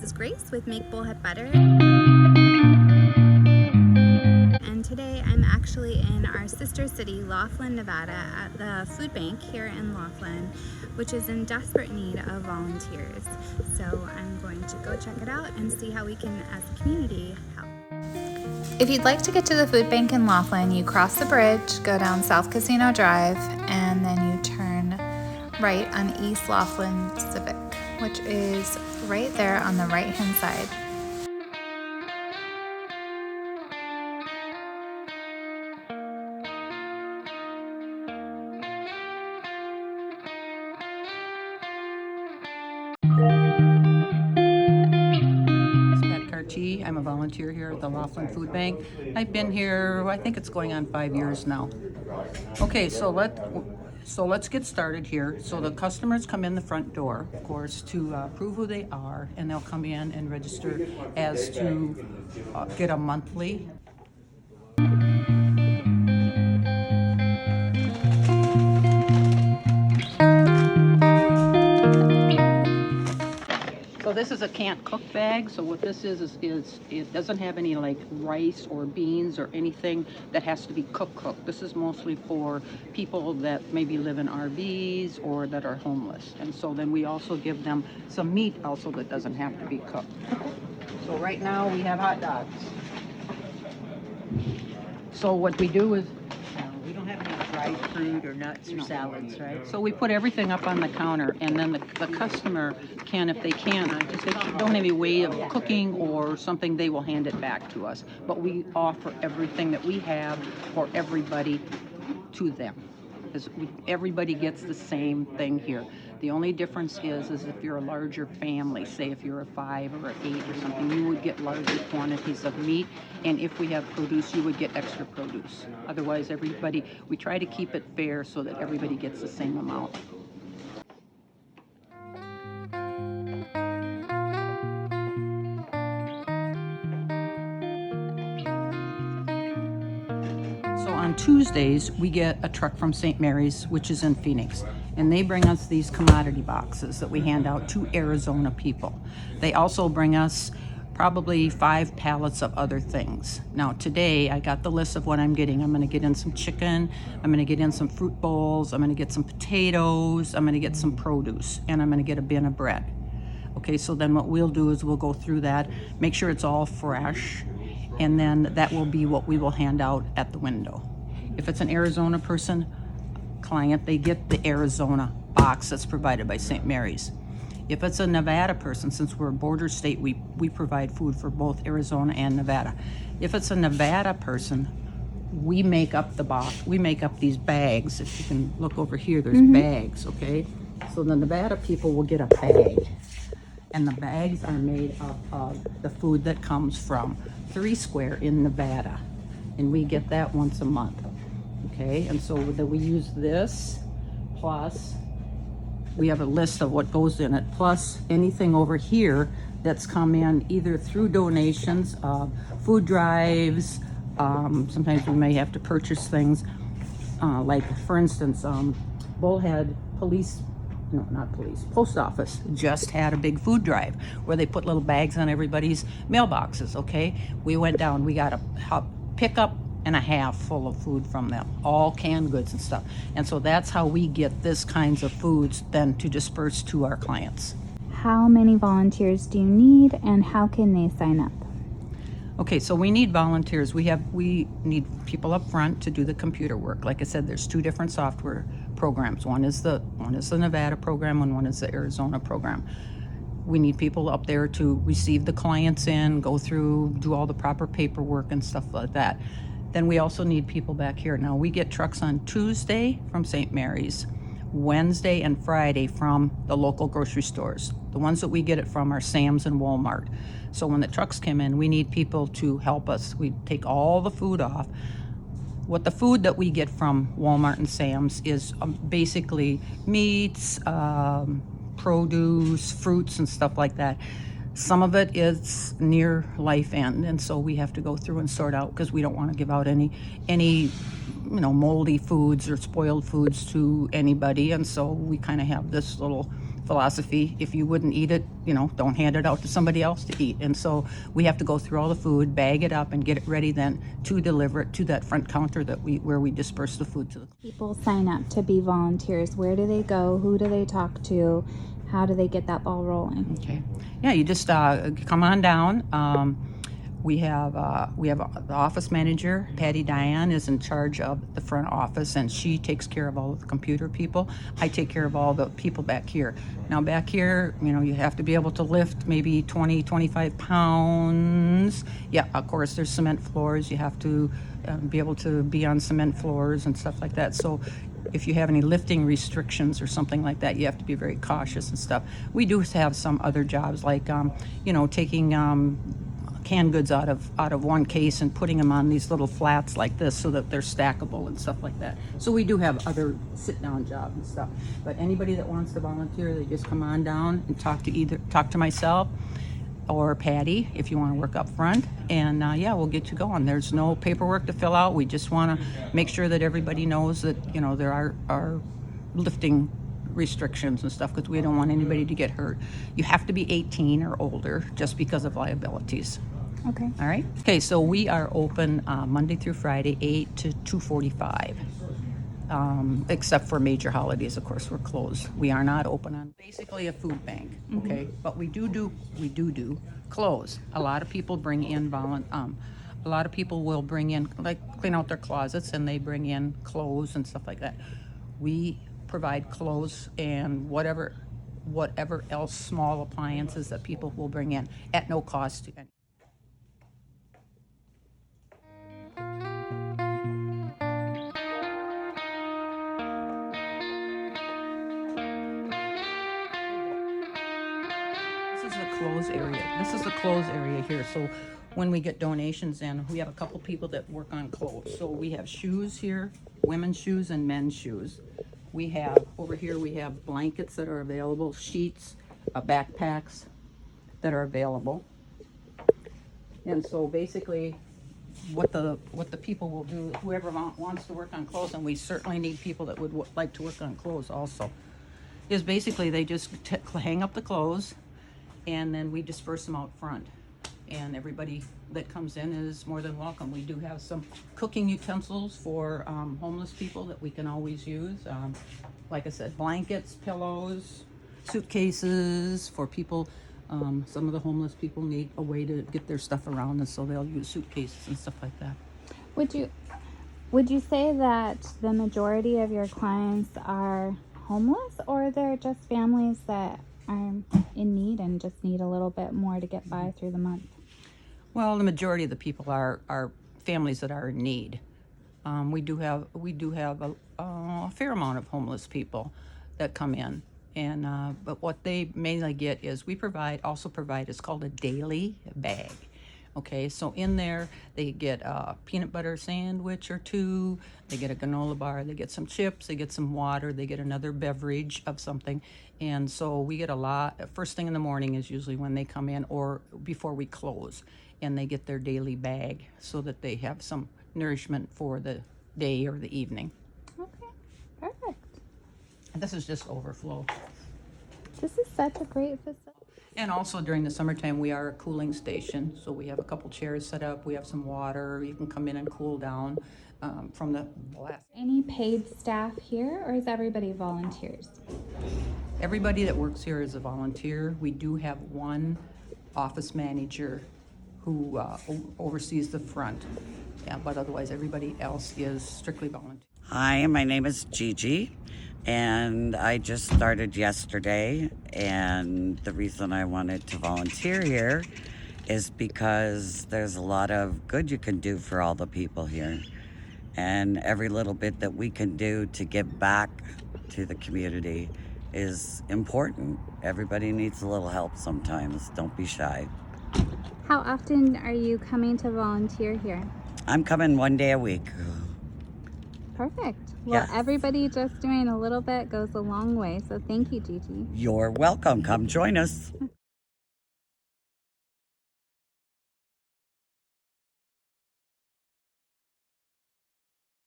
is Grace with Make Bullhead Better. And today I'm actually in our sister city, Laughlin, Nevada, at the food bank here in Laughlin, which is in desperate need of volunteers. So I'm going to go check it out and see how we can, as a community, help. If you'd like to get to the food bank in Laughlin, you cross the bridge, go down South Casino Drive, and then you turn right on E Laughlin Civic, which is right there on the right hand side. I'm a volunteer here at the Laughlin Food Bank. I've been here, I think it's going on 5 years now. Okay, so let's get started here. So the customers come in the front door, of course, to prove who they are, and they'll come in and register as to get a monthly. So this is a can't cook bag. So what this is it doesn't have any like rice or beans or anything that has to be cooked. This is mostly for people that maybe live in RVs or that are homeless. And so then we also give them some meat also that doesn't have to be cooked. So right now we have hot dogs. So what we do is we don't have any dried fruit or nuts or salads, right? so we put everything up on the counter, and then the customer can, if they can, if they don't have any way of cooking or something, they will hand it back to us. But we offer everything that we have for everybody to them. Because everybody gets the same thing here. The only difference is if you're a larger family, say if you're a 5 or an 8 or something, you would get larger quantities of meat, and if we have produce, you would get extra produce. Otherwise, we try to keep it fair so that everybody gets the same amount. So on Tuesdays, we get a truck from St. Mary's, which is in Phoenix, and they bring us these commodity boxes that we hand out to Arizona people. They also bring us probably 5 pallets of other things. Now today, I got the list of what I'm getting. I'm gonna get in some chicken, I'm gonna get in some fruit bowls, I'm gonna get some potatoes, I'm gonna get some produce, and I'm gonna get a bin of bread. Okay, so then what we'll do is we'll go through that, make sure it's all fresh, and then that will be what we will hand out at the window. If it's an Arizona client, they get the Arizona box that's provided by St. Mary's. If it's a Nevada person, since we're a border state, we provide food for both Arizona and Nevada. If it's a Nevada person, we make up the box, we make up these bags. If you can look over here, there's bags, okay? So the Nevada people will get a bag, and the bags are made up of the food that comes from 3 Square in Nevada, and we get that once a month, okay? And so that we use this, plus we have a list of what goes in it, plus anything over here that's come in either through donations, food drives, sometimes we may have to purchase things, like for instance, Bullhead Post office just had a big food drive where they put little bags on everybody's mailboxes, okay? We went down, we got a pickup and a half full of food from them, all canned goods and stuff. And so that's how we get this kinds of foods then to disperse to our clients. How many volunteers do you need, and how can they sign up? Okay, so we need volunteers. We need people up front to do the computer work. Like I said, there's 2 different software programs. One is the Nevada program, and one is the Arizona program. We need people up there to receive the clients in, go through, do all the proper paperwork and stuff like that. Then we also need people back here. Now we get trucks on Tuesday from St. Mary's, Wednesday and Friday from the local grocery stores. The ones that we get it from are Sam's and Walmart. So when the trucks come in, we need people to help us. We take all the food off. What the food that we get from Walmart and Sam's is basically meats, produce, fruits and stuff like that. Some of it is near life end, and so we have to go through and sort out, because we don't want to give out any moldy foods or spoiled foods to anybody. And so we kind of have this little philosophy, if you wouldn't eat it, don't hand it out to somebody else to eat. And so we have to go through all the food, bag it up, and get it ready then to deliver it to that front counter where we disperse the food to. People sign up to be volunteers. Where do they go? Who do they talk to? How do they get that ball rolling? Okay. Yeah, you just come on down. We have the office manager, Patty Diane, is in charge of the front office, and she takes care of all of the computer people. I take care of all the people back here. Now back here, you have to be able to lift maybe 20, 25 pounds. Yeah, of course, there's cement floors. You have to be able to be on cement floors and stuff like that. So if you have any lifting restrictions or something like that, you have to be very cautious and stuff. We do have some other jobs like, taking canned goods out of one case and putting them on these little flats like this so that they're stackable and stuff like that. So we do have other sit-down jobs and stuff. But anybody that wants to volunteer, they just come on down and talk to myself or Patty if you want to work up front, and yeah, we'll get you going. There's no paperwork to fill out. We just want to make sure that everybody knows that there are lifting restrictions and stuff, because we don't want anybody to get hurt. You have to be 18 or older just because of liabilities. Okay. All right. Okay, so we are open Monday through Friday, 8 to 2:45. Except for major holidays, of course, we're closed. We are not open on basically a food bank. Okay, but we do clothes. A lot of people bring in a lot of people will bring in, like, clean out their closets, and they bring in clothes and stuff like that. We provide clothes and whatever else small appliances that people will bring in at no cost to any. This is the clothes area here. So when we get donations in, we have a couple people that work on clothes. So we have shoes here, women's shoes and men's shoes. We have over here, we have blankets that are available, sheets, backpacks that are available. And so basically what the people will do, whoever wants to work on clothes, and we certainly need people that would like to work on clothes also, is basically they just hang up the clothes, and then we disperse them out front, and everybody that comes in is more than welcome. We do have some cooking utensils for homeless people that we can always use. Like I said, blankets, pillows, suitcases for people. Some of the homeless people need a way to get their stuff around, and so they'll use suitcases and stuff like that. Would you say that the majority of your clients are homeless, or they're just families that are in need and just need a little bit more to get by through the month? Well, the majority of the people are families that are in need. We do have a fair amount of homeless people that come in, and but what they mainly get is we also provide it's called a daily bag. Okay, so in there they get a peanut butter sandwich or two, they get a granola bar, they get some chips, they get some water, they get another beverage of something. And so we get a lot. First thing in the morning is usually when they come in, or before we close, and they get their daily bag so that they have some nourishment for the day or the evening. Okay, perfect. And this is just overflow. This is such a great facility. And also during the summertime, we are a cooling station. So we have a couple chairs set up. We have some water. You can come in and cool down from the blast. Any paid staff here, or is everybody volunteers? Everybody that works here is a volunteer. We do have one office manager who oversees the front. Yeah, but otherwise everybody else is strictly volunteer. Hi, my name is Gigi, and I just started yesterday, and the reason I wanted to volunteer here is because there's a lot of good you can do for all the people here, and every little bit that we can do to give back to the community is important. Everybody needs a little help sometimes. Don't be shy. How often are you coming to volunteer here? I'm coming one day a week. Perfect. Well, Yes. everybody just doing a little bit goes a long way. So thank you, Gigi. You're welcome. Come join us.